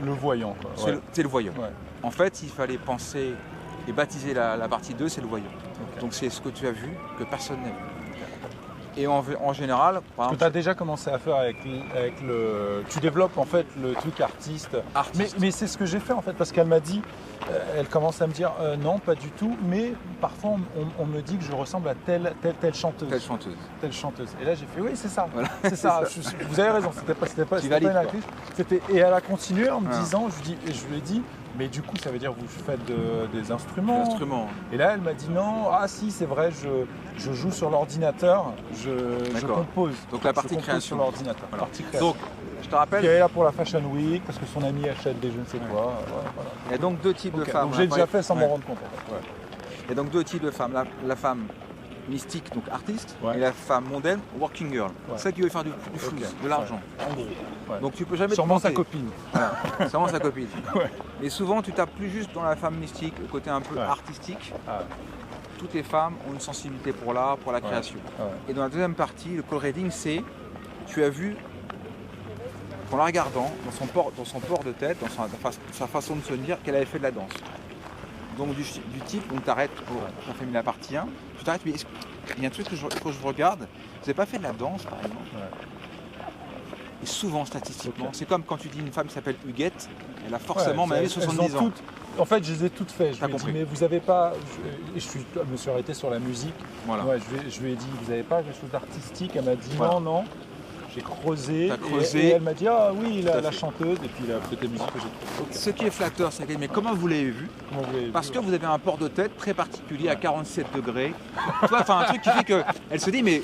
le voyant. Quoi. C'est le voyant. Ouais. En fait, il fallait penser et baptiser la partie 2, c'est le voyant. Okay. Donc c'est ce que tu as vu que personne n'a vu. Et en général, par exemple, tu as déjà commencé à faire avec le... Tu développes en fait le truc artiste. Mais c'est ce que j'ai fait en fait, parce qu'elle m'a dit, elle commence à me dire non, pas du tout, mais parfois on me dit que je ressemble à telle chanteuse. Telle chanteuse. Et là j'ai fait oui, c'est ça. Voilà. C'est ça. Vous avez raison, c'était pas une actrice. Et elle a continué en me disant, je lui ai dit, mais du coup ça veut dire que vous faites des instruments. Et là elle m'a dit non, si c'est vrai, je joue sur l'ordinateur, je compose. Donc la partie création sur l'ordinateur. Voilà. Donc je te rappelle. Qui est là pour la Fashion Week parce que son ami achète des je ne sais quoi. Voilà. Il y a donc deux types de femmes. Donc j'ai déjà fait sans m'en rendre compte. En fait. Il y a donc deux types de femmes. La femme mystique, donc artiste, et la femme mondaine, working girl. Celle qui veut faire du flou, de l'argent. Donc tu peux jamais. Sûrement sa copine. Voilà. Sûrement sa copine. Et souvent tu tapes plus juste dans la femme mystique, le côté un peu artistique. Toutes les femmes ont une sensibilité pour l'art, pour la création. Et dans la deuxième partie, le call reading, c'est, tu as vu, en la regardant, dans son port de tête, dans sa façon de se dire, qu'elle avait fait de la danse. Donc du type, donc tu arrêtes, on fait la partie 1, tu t'arrêtes, mais il y a un truc que je regarde, vous n'avez pas fait de la danse par exemple. Et souvent statistiquement, c'est comme quand tu dis une femme qui s'appelle Huguette, elle a forcément même 70 ans. En fait, je les ai toutes faites. Je lui ai dit, mais vous n'avez pas. Je me suis arrêté sur la musique. Voilà. Je lui ai dit, vous n'avez pas quelque chose d'artistique. Elle m'a dit non. J'ai creusé. Et elle m'a dit, oui, la chanteuse. Et puis la petite musique que j'ai trouvée. Ce qui est flatteur, c'est que, mais comment vous l'avez vu? Parce que vous avez un port de tête très particulier à 47 degrés. Tu vois, enfin un truc qui fait qu'elle se dit, mais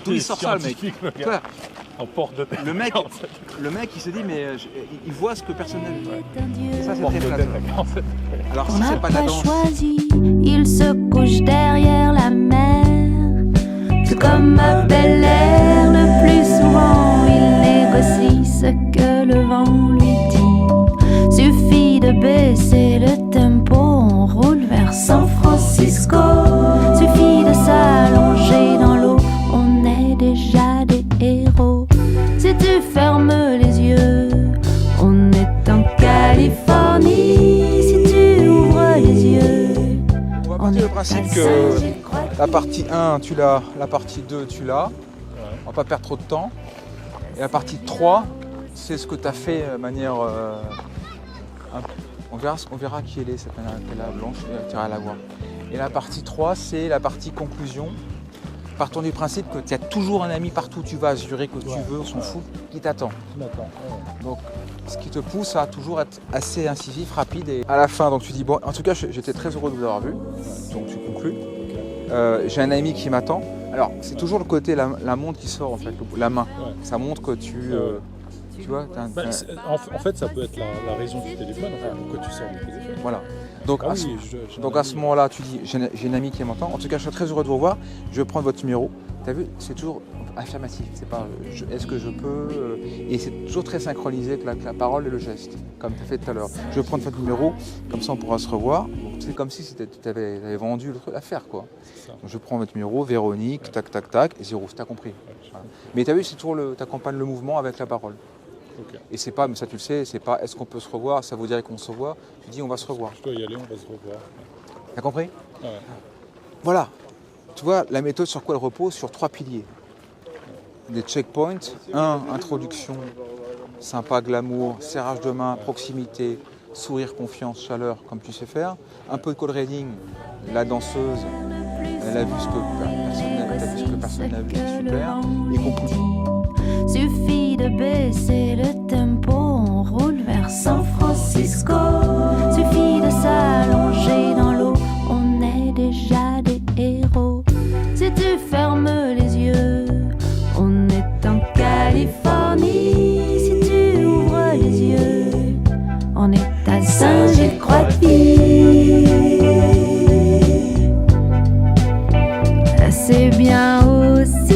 d'où il sort ça le mec? En porte de tête. Le mec, il se dit, mais il voit ce que personne n'a vu. Et ça, c'est très flatteur. Alors, si c'est pas de la danse. Choisi, il se couche derrière la mer. Tout comme à Bel Air, le plus souvent, il négocie ce que le vent lui dit. Suffit de baisser le tempo, on roule vers San Francisco. Suffit de s'allonger dans l'eau, on est déjà des héros. Si tu fermes les yeux, on est en Californie. Si tu ouvres les yeux, on va partir du principe que la partie 1 tu l'as, la partie 2 tu l'as. On va pas perdre trop de temps. Et la partie 3, c'est ce que tu as fait de manière... on verra qui elle est, cette nana blanche, tu iras la voir. Et la partie 3, c'est la partie conclusion. Partons du principe que tu as toujours un ami partout où tu vas, assurer que tu veux, on s'en fout, qui t'attend. Donc, ce qui te pousse à toujours être assez incisif, rapide. Et à la fin, donc tu dis, bon, en tout cas, j'étais très heureux de vous avoir vu. Donc tu conclus. J'ai un ami qui m'attend. Alors, c'est toujours le côté, la montre qui sort, en fait, la main. Ça montre que tu vois, en fait, ça peut être la raison du téléphone, enfin, pourquoi tu sors du téléphone. Voilà. Donc, donc à ce moment-là, tu dis, j'ai une amie qui m'entend. En tout cas, je suis très heureux de vous voir. Je vais prendre votre numéro. Tu as vu, c'est toujours affirmatif. C'est pas est-ce que je peux et c'est toujours très synchronisé avec la parole et le geste, comme tu as fait tout à l'heure. Je vais prendre votre numéro, comme ça on pourra se revoir. C'est comme si tu avais vendu l'affaire, quoi. Donc, je prends votre numéro, Véronique, tac, tac, tac, et 0, tu as compris. Voilà. Mais tu as vu, c'est toujours tu accompagnes le mouvement avec la parole. Et c'est pas, mais ça tu le sais, c'est pas est-ce qu'on peut se revoir, ça vous dirait qu'on se voit, tu dis on va se revoir. Je dois y aller, on va se revoir. T'as compris? Voilà. Tu vois, la méthode sur quoi elle repose? Sur 3 piliers. Des checkpoints. 1, introduction, sympa, glamour, serrage de main, proximité, sourire, confiance, chaleur, comme tu sais faire. Un peu de call reading, la danseuse, elle a vu ce que personne n'a vu, c'est super. Et conclusion. Suffit de baisser le tempo, on roule vers San Francisco. Suffit de s'allonger dans l'eau, on est déjà des héros. Si tu fermes les yeux, on est en Californie. Si tu ouvres les yeux, on est à Saint-Gilles-Croix-de-Vie. C'est bien aussi.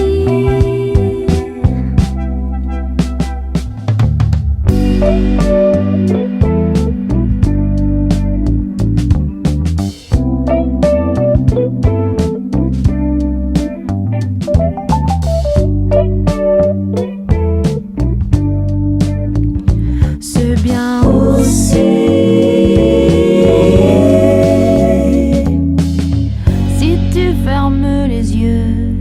C'est bien aussi. Si tu fermes les yeux,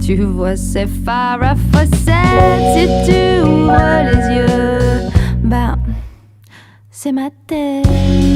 tu vois ces phares à faussettes. Si tu ouvres les yeux, ben, c'est ma tête.